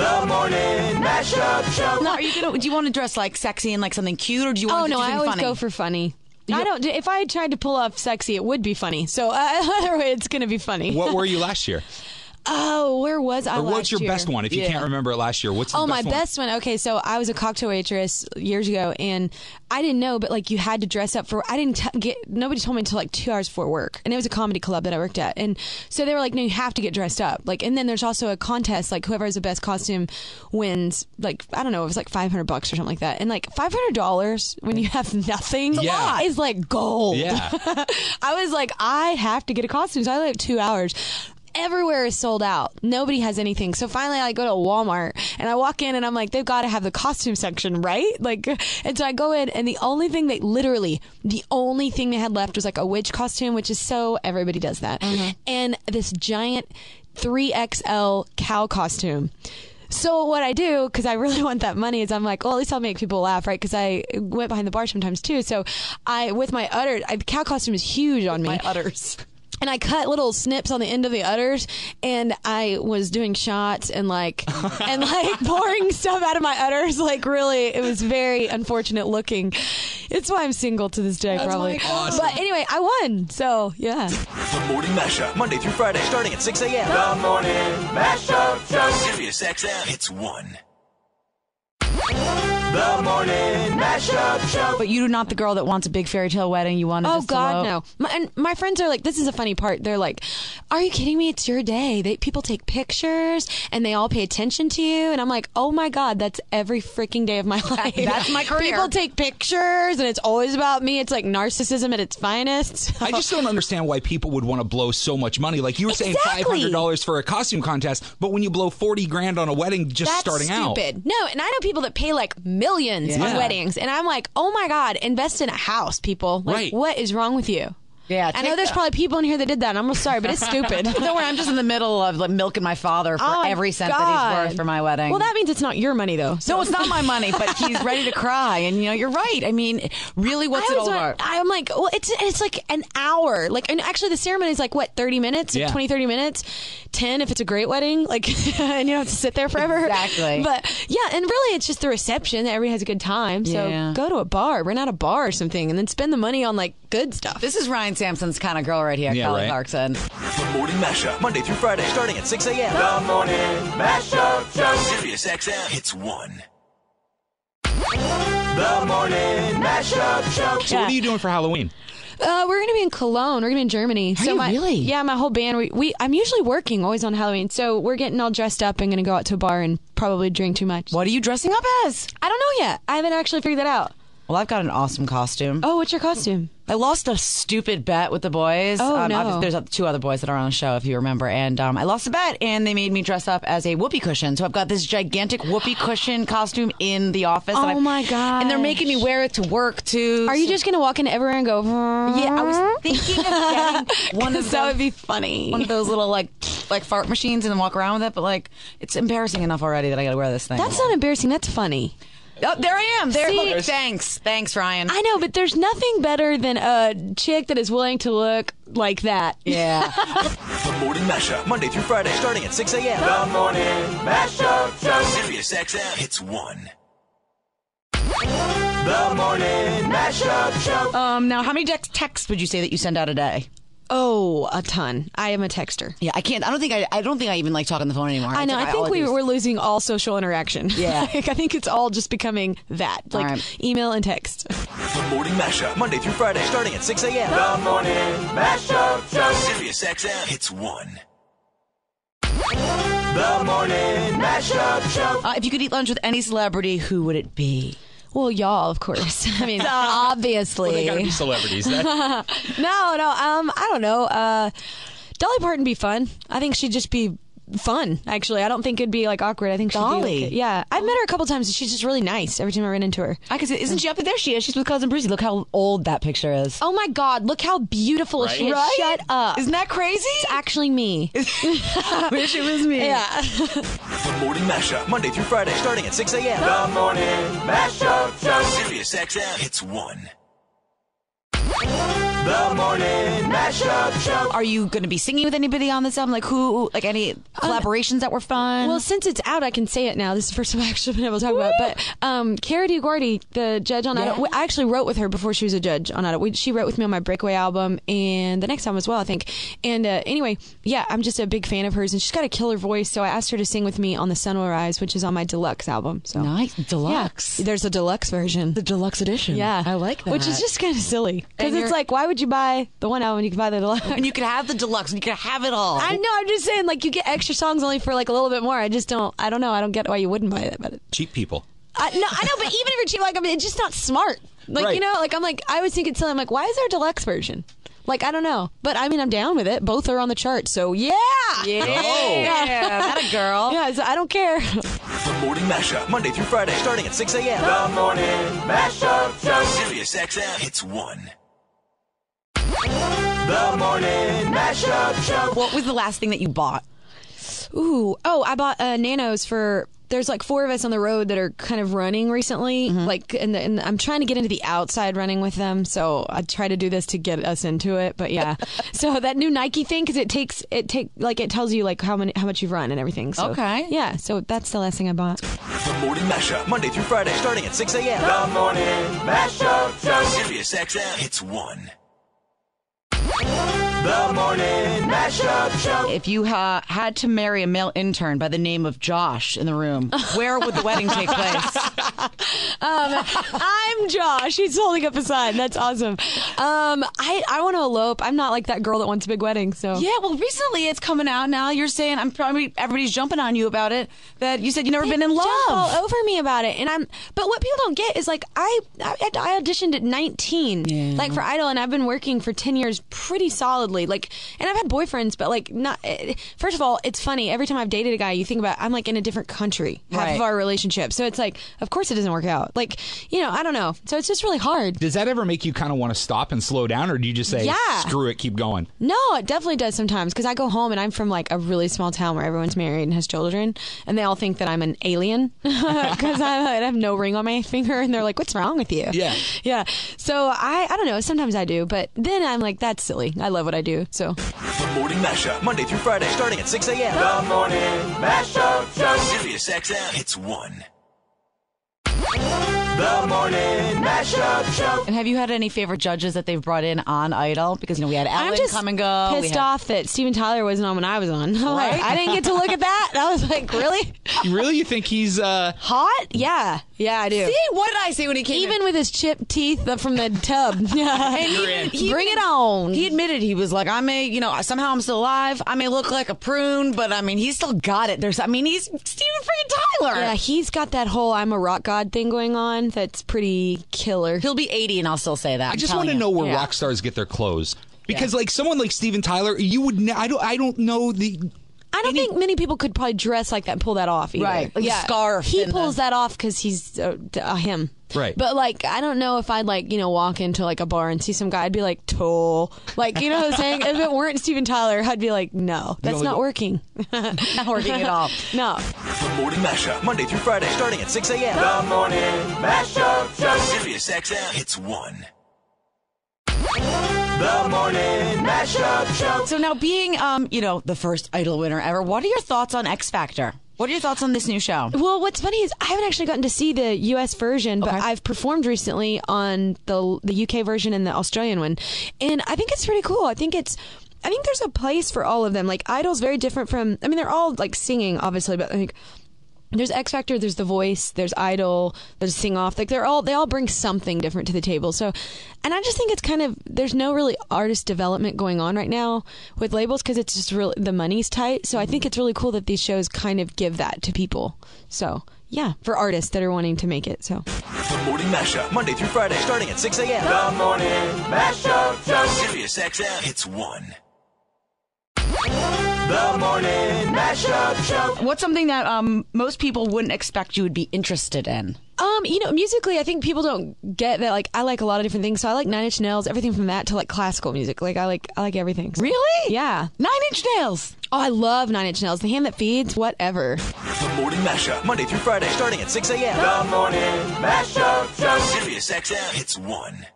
The Morning Mashup Show. No, do you want to dress like sexy and like something cute, or do you want to do something I always funny? go for funny. I don't. If I tried to pull off sexy, it would be funny. So either way, it's going to be funny. What were you last year? Oh, where was I last year? Or what's your best one? If you can't remember it last year, what's the best one? Oh, my best one? Okay, so I was a cocktail waitress years ago, and I didn't know, but like you had to dress up for. Nobody told me until like 2 hours before work, and it was a comedy club that I worked at, and so they were like, no, you have to get dressed up. Like, and then there's also a contest, like whoever has the best costume wins. Like, I don't know, it was like $500 or something like that, and like $500 when you have nothing is like gold. Yeah. I was like, I have to get a costume, so I only have 2 hours. Everywhere is sold out. Nobody has anything. So finally I go to Walmart and I walk in and I'm like, they've got to have the costume section, right? Like, and so I go in and the only thing they had left was like a witch costume, which is so everybody does that. Mm-hmm. And this giant 3XL cow costume. So what I do, because I really want that money, is I'm like, well, at least I'll make people laugh, right? Because I went behind the bar sometimes too. So with my udders, the cow costume is huge on me. My udders. And I cut little snips on the end of the udders, and I was doing shots and like pouring stuff out of my udders. Like, really, it was very unfortunate looking. It's why I'm single to this day, probably. Awesome. But anyway, I won. So yeah. The Morning Mashup, Monday through Friday, starting at 6 a.m. The Morning Mashup Show. Sirius XM. It's 1. The Morning Mashup Show. But you're not the girl that wants a big fairy tale wedding. You want to just God, no. My friends are like, this is a funny part. They're like, are you kidding me? It's your day. People take pictures and they all pay attention to you. And I'm like, oh my God, that's every freaking day of my life. That's my career. People take pictures and it's always about me. It's like narcissism at its finest. So. I just don't understand why people would want to blow so much money. Like you were saying $500 for a costume contest, but when you blow $40,000 on a wedding just starting out. That's stupid. No, and I know people that pay like millions on weddings. And I'm like, oh my God, invest in a house, people. Like, what is wrong with you? Yeah, I know there's probably people in here that did that. I'm sorry, but it's stupid. Don't worry, I'm just in the middle of like milking my father for every cent that he's worth for my wedding. Well, that means it's not your money, though. So. No, it's not my money, but he's ready to cry. And, you're right. I mean, really, what's it all about? I'm like, well, it's like an hour. Like, and actually, the ceremony is like, what, 30 minutes? Yeah. 20, 30 minutes? 10 if it's a great wedding. Like, and you don't have to sit there forever. Exactly. But, yeah, and really, it's just the reception that everybody has a good time. So go to a bar, rent out a bar or something, and then spend the money on, like, good stuff. This is Ryan Sampson's kind of girl right here, Kelly Clarkson. The Morning Mashup, Monday through Friday, starting at 6 a.m. The Morning Mashup Show. Sirius XM. It's 1. The Morning Mashup Show. So what are you doing for Halloween? We're going to be in Cologne. We're going to be in Germany. Are you really? Yeah, my whole band. I'm usually working always on Halloween. So we're getting all dressed up and going to go out to a bar and probably drink too much. What are you dressing up as? I don't know yet. I haven't actually figured that out. Well, I've got an awesome costume. Oh, what's your costume? I lost a stupid bet with the boys. Oh, no. There's 2 other boys that are on the show, if you remember. And I lost a bet, and they made me dress up as a whoopee cushion. So I've got this gigantic whoopee cushion costume in the office. Oh, my God. And they're making me wear it to work, too. Are you just going to walk in everywhere and go, Yeah, I was thinking of getting one of those. That would be funny. One of those little, like fart machines and then walk around with it. But, like, it's embarrassing enough already that I got to wear this thing. That's not embarrassing. That's funny. Oh, there I am. There. See, look, thanks, Ryan. I know, but there's nothing better than a chick that is willing to look like that. Yeah. The Morning Mashup, Monday through Friday, starting at 6 a.m. The Morning Mashup Show. Sirius XM. It's 1. The Morning Mashup Show. Now, how many texts would you say that you send out a day? Oh, a ton. I am a texter. Yeah, I can't. I don't think I even like talking on the phone anymore. I know. I think we're losing all social interaction. Yeah. I think it's all just becoming that, like email and text. The Morning Mashup, Monday through Friday, starting at 6 a.m. The Morning Mashup Show. Sirius XM. It's 1. The Morning Mashup Show. If you could eat lunch with any celebrity, who would it be? Well, y'all, of course. I mean, obviously. Well, they gotta be celebrities. No, I don't know. Dolly Parton be fun. I think she'd just be fun, actually. I don't think it'd be, like, awkward. I think she'd Dolly? be, like, yeah. I've met her a couple times, and she's just really nice every time I run into her. I can see, isn't she up there? She is. She's with Cousin Brucey. Look how old that picture is. Oh, my God. Look how beautiful she is. Right? Shut up. Isn't that crazy? It's actually me. Wish it was me. Yeah. The Morning Mashup, Monday through Friday, starting at 6 a.m. The Morning Mashup Show. Sirius XM. It's 1. The Morning Mashup Show. Are you going to be singing with anybody on this album? Like who? Like any collaborations that were fun? Well, since it's out, I can say it now. This is the first time I've actually been able to talk about it. But Cara DiGuardi, the judge on Idol, I actually wrote with her before she was a judge on Idol. She wrote with me on my Breakaway album and the next album as well, I think. And anyway, yeah, I'm just a big fan of hers, and she's got a killer voice. So I asked her to sing with me on The Sun Will Rise, which is on my deluxe album. So nice. Deluxe. Yeah, there's a deluxe version. The deluxe edition. Yeah, I like that. Which is just kind of silly because And it's like, why would you buy the one album when you can buy the deluxe? And you could have the deluxe, and you could have it all. I know. I'm just saying, like, you get extra songs only for like a little bit more. I don't know. I don't get why you wouldn't buy it. But Cheap people. no, I know. But even if you're cheap, like, I mean, it's just not smart. Like, Right. you know, like I always think it's silly. I'm like, why is there a deluxe version? Like, I don't know. But I mean, I'm down with it. Both are on the chart. So yeah. Yeah. Yeah. That a girl. Yeah. So I don't care. The Morning Mashup, Monday through Friday, starting at 6 a.m. The Morning Mashup Show. Sirius XM hits 1. The Morning Mashup Show. What was the last thing that you bought? Ooh. Oh, I bought nanos for. There's like 4 of us on the road that are kind of running recently. Like, and I'm trying to get into the outside running with them. So I try to do this to get us into it. But yeah, so that new Nike thing, because it tells you like how much you've run and everything. So, Okay. Yeah. So that's the last thing I bought. The Morning Mashup, Monday through Friday, starting at 6 a.m. The Morning Mashup Show. Sirius XM hits 1. The Morning Mashup Show. If you had to marry a male intern by the name of Josh in the room, where would the wedding take place? I'm Josh. He's holding up a sign. That's awesome. I want to elope. I'm not like that girl that wants a big wedding. So Yeah, well, recently it's coming out now. You're saying, everybody's jumping on you about it, that you said you've never been in love. Jump all over me about it, but what people don't get is like I auditioned at 19, Yeah. like for Idol, and I've been working for 10 years pretty solidly. Like, and I've had boyfriends, but like not. First of all, it's funny. Every time I've dated a guy, you think about I'm like in a different country half Right. of our relationship, so it's like, of course it doesn't work out. Like, you know, I don't know. So it's just really hard. Does that ever make you kind of want to stop and slow down, or do you just say, Yeah. screw it, keep going? No, it definitely does sometimes because I go home and I'm from like a really small town where everyone's married and has children, and they all think that I'm an alien because I have no ring on my finger, and they're like, "What's wrong with you?" Yeah. Yeah. So I don't know. Sometimes I do, but then I'm like, that's silly. I love what I do. So The Morning Mashup, Monday through Friday, starting at 6 a.m. The Morning Mashup Show. Sirius XM hits 1. The Morning Mashup Show. And have you had any favorite judges that they've brought in on Idol? Because, we had Ellen I'm just come and go. pissed off that Steven Tyler wasn't on when I was on. Like, Right? I didn't get to look at that. I was like, really? Really? You think he's... Hot? Yeah. Yeah, I do. See, what did I say when he came Even in? with his chipped teeth from the tub. You're in. Bring it on. He admitted he was like, somehow I'm still alive. I may look like a prune, but he's still got it. He's Steven freaking Tyler. Yeah, he's got that whole I'm a rock god thing going on that's pretty killer. He'll be 80 and I'll still say that. I just want to know where Yeah. rock stars get their clothes. Because, like, someone like Steven Tyler, you would... I don't know the... I don't think many people could probably dress like that and pull that off either. Right, like a scarf He and pulls that off because he's him. Right. But, like, I don't know if I'd, like, walk into, like, a bar and see some guy. I'd be like, toll. Like, you know what I'm saying? If it weren't Steven Tyler, I'd be like, no, that's not working. Not working at all. No. The Morning Mashup, Monday through Friday, starting at 6 a.m. The Morning Mashup Show. Sirius XM hits 1. The Morning Mashup Show. So now being, the first Idol winner ever, what are your thoughts on X Factor? What are your thoughts on this new show? Well, what's funny is I haven't actually gotten to see the U.S. version, but I've performed recently on the UK version and the Australian one, and I think it's pretty cool. I think there's a place for all of them. Like, Idol's very different from, they're all like singing, obviously, but like there's X Factor, there's The Voice, there's Idol, there's Sing Off. Like, they all bring something different to the table. So, and I just think it's kind of, there's no really artist development going on right now with labels because it's just really, the money's tight. So I think it's really cool that these shows kind of give that to people. So yeah, for artists that are wanting to make it. So The Morning Mashup, Monday through Friday, starting at 6 a.m. The Morning Mashup Show. Sirius XM hits 1. The Morning Mashup Show. What's something that most people wouldn't expect you would be interested in? Musically, I think people don't get that. Like, I like a lot of different things. So I like Nine Inch Nails, everything from that to like classical music. Like, I like everything. So, Really? yeah. 9 Inch Nails. Oh, I love Nine Inch Nails. The Hand That Feeds, whatever. The Morning Mashup, Monday through Friday, starting at 6 a.m. The Morning Mashup Show. Sirius XM hits 1.